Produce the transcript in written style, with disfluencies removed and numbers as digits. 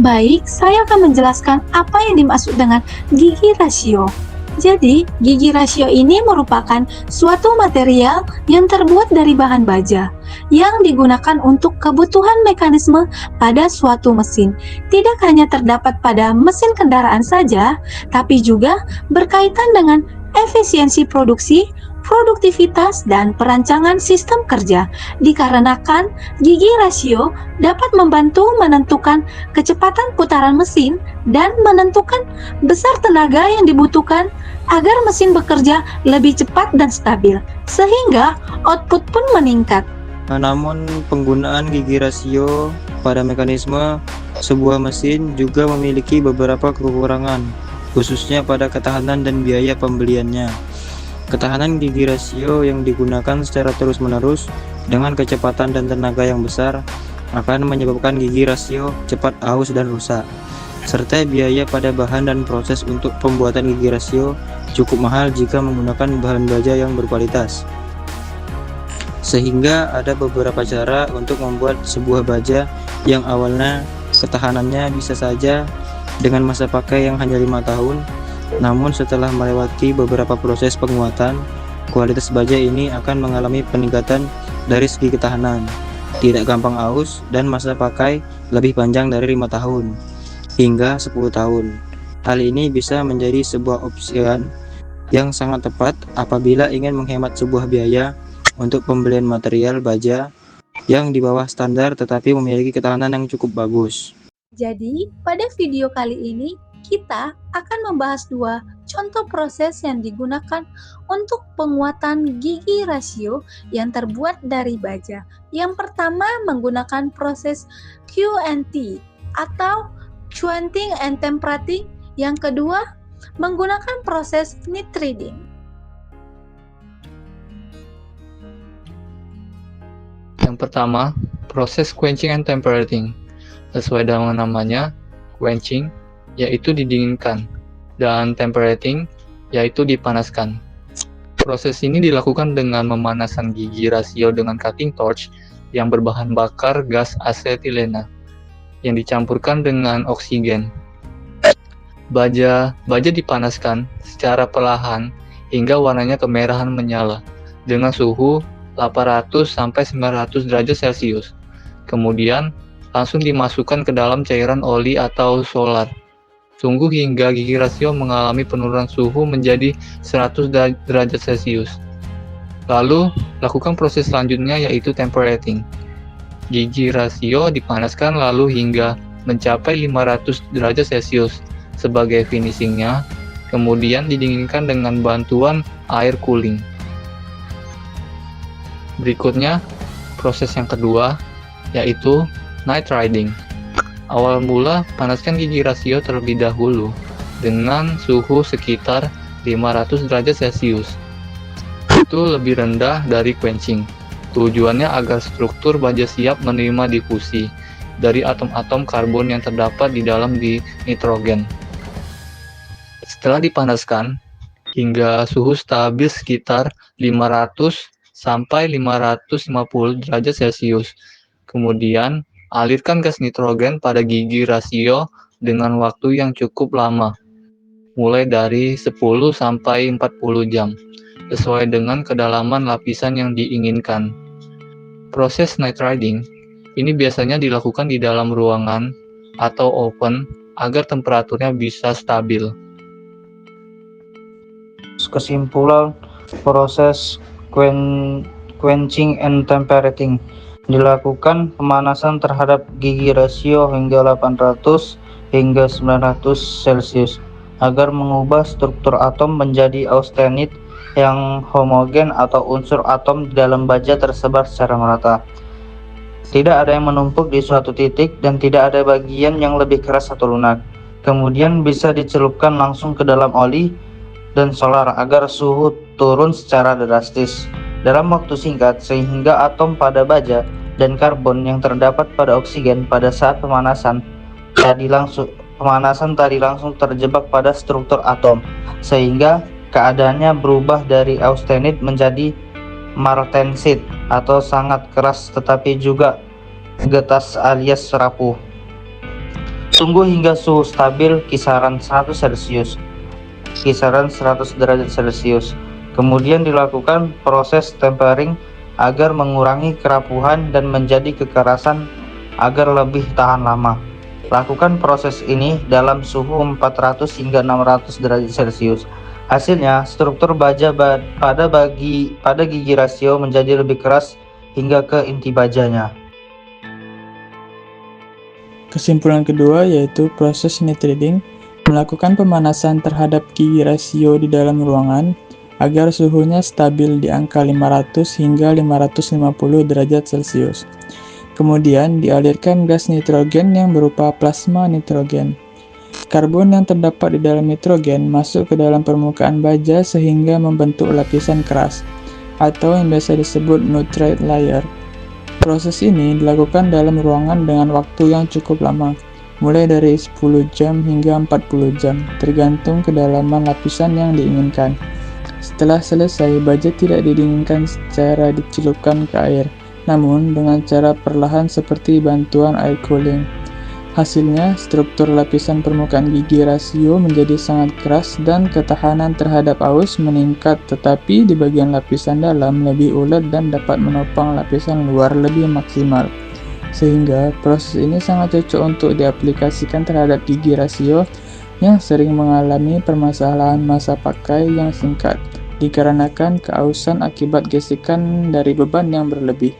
Baik, saya akan menjelaskan apa yang dimaksud dengan gigi rasio. Jadi, gigi rasio ini merupakan suatu material yang terbuat dari bahan baja yang digunakan untuk kebutuhan mekanisme pada suatu mesin. Tidak hanya terdapat pada mesin kendaraan saja, tapi juga berkaitan dengan efisiensi produksi, produktivitas, dan perancangan sistem kerja. Dikarenakan gigi rasio dapat membantu menentukan kecepatan putaran mesin dan menentukan besar tenaga yang dibutuhkan agar mesin bekerja lebih cepat dan stabil, sehingga output pun meningkat. Namun penggunaan gigi rasio pada mekanisme sebuah mesin juga memiliki beberapa kekurangan, khususnya pada ketahanan dan biaya pembeliannya. Ketahanan gigi rasio yang digunakan secara terus-menerus dengan kecepatan dan tenaga yang besar akan menyebabkan gigi rasio cepat aus dan rusak. Serta biaya pada bahan dan proses untuk pembuatan gigi rasio cukup mahal jika menggunakan bahan baja yang berkualitas. Sehingga ada beberapa cara untuk membuat sebuah baja yang awalnya ketahanannya bisa saja dengan masa pakai yang hanya 5 tahun, namun setelah melewati beberapa proses penguatan, kualitas baja ini akan mengalami peningkatan dari segi ketahanan, tidak gampang aus, dan masa pakai lebih panjang dari 5 tahun hingga 10 tahun. Hal ini bisa menjadi sebuah opsi yang sangat tepat apabila ingin menghemat sebuah biaya untuk pembelian material baja yang di bawah standar tetapi memiliki ketahanan yang cukup bagus. Jadi, pada video kali ini kita akan membahas dua contoh proses yang digunakan untuk penguatan gigi rasio yang terbuat dari baja. Yang pertama menggunakan proses QNT atau quenching and temperating. Yang kedua menggunakan proses nitriding. Yang pertama, proses quenching and temperating. Sesuai dengan namanya, quenching yaitu didinginkan, dan temperating yaitu dipanaskan. Proses ini dilakukan dengan memanaskan gigi rasio dengan cutting torch yang berbahan bakar gas asetilena yang dicampurkan dengan oksigen. Baja dipanaskan secara perlahan hingga warnanya kemerahan menyala dengan suhu 800 sampai 900 derajat Celcius. Kemudian langsung dimasukkan ke dalam cairan oli atau solar. Tunggu hingga gigi rasio mengalami penurunan suhu menjadi 100 derajat Celcius. Lalu, lakukan proses selanjutnya yaitu temperating. Gigi rasio dipanaskan lalu hingga mencapai 500 derajat Celcius sebagai finishingnya, kemudian didinginkan dengan bantuan air cooling. Berikutnya, proses yang kedua yaitu nitriding. Awal mula, panaskan gigi rasio terlebih dahulu dengan suhu sekitar 500 derajat Celcius. Itu lebih rendah dari quenching. Tujuannya agar struktur baja siap menerima difusi dari atom-atom karbon yang terdapat di dalam nitrogen. Setelah dipanaskan hingga suhu stabil sekitar 500 sampai 550 derajat Celcius. Kemudian, alirkan gas nitrogen pada gigi rasio dengan waktu yang cukup lama, mulai dari 10 sampai 40 jam, sesuai dengan kedalaman lapisan yang diinginkan. Proses nitriding ini biasanya dilakukan di dalam ruangan atau oven agar temperaturnya bisa stabil. Kesimpulan, proses quenching and temperating dilakukan pemanasan terhadap gigi rasio hingga 800 hingga 900 Celcius agar mengubah struktur atom menjadi austenit yang homogen atau unsur atom di dalam baja tersebar secara merata. Tidak ada yang menumpuk di suatu titik dan tidak ada bagian yang lebih keras atau lunak. Kemudian bisa dicelupkan langsung ke dalam oli dan solar agar suhu turun secara drastis dalam waktu singkat, sehingga atom pada baja dan karbon yang terdapat pada oksigen pada saat pemanasan tadi langsung terjebak pada struktur atom, sehingga keadaannya berubah dari austenit menjadi martensit atau sangat keras tetapi juga getas alias rapuh. Tunggu hingga suhu stabil kisaran 100 Celcius, kisaran 100 derajat Celcius. Kemudian dilakukan proses tempering agar mengurangi kerapuhan dan menjadi kekerasan agar lebih tahan lama. Lakukan proses ini dalam suhu 400 hingga 600 derajat Celcius. Hasilnya, struktur baja pada gigi rasio menjadi lebih keras hingga ke inti bajanya. Kesimpulan kedua yaitu proses nitriding, melakukan pemanasan terhadap gigi rasio di dalam ruangan agar suhunya stabil di angka 500 hingga 550 derajat Celcius. Kemudian dialirkan gas nitrogen yang berupa plasma nitrogen. Karbon yang terdapat di dalam nitrogen masuk ke dalam permukaan baja sehingga membentuk lapisan keras, atau yang biasa disebut nitride layer. Proses ini dilakukan dalam ruangan dengan waktu yang cukup lama, mulai dari 10 jam hingga 40 jam, tergantung kedalaman lapisan yang diinginkan. Setelah selesai, baja tidak didinginkan secara dicelupkan ke air, namun dengan cara perlahan seperti bantuan air cooling. Hasilnya, struktur lapisan permukaan gigi rasio menjadi sangat keras dan ketahanan terhadap aus meningkat, tetapi di bagian lapisan dalam lebih ulet dan dapat menopang lapisan luar lebih maksimal. Sehingga proses ini sangat cocok untuk diaplikasikan terhadap gigi rasio yang sering mengalami permasalahan masa pakai yang singkat dikarenakan keausan akibat gesekan dari beban yang berlebih.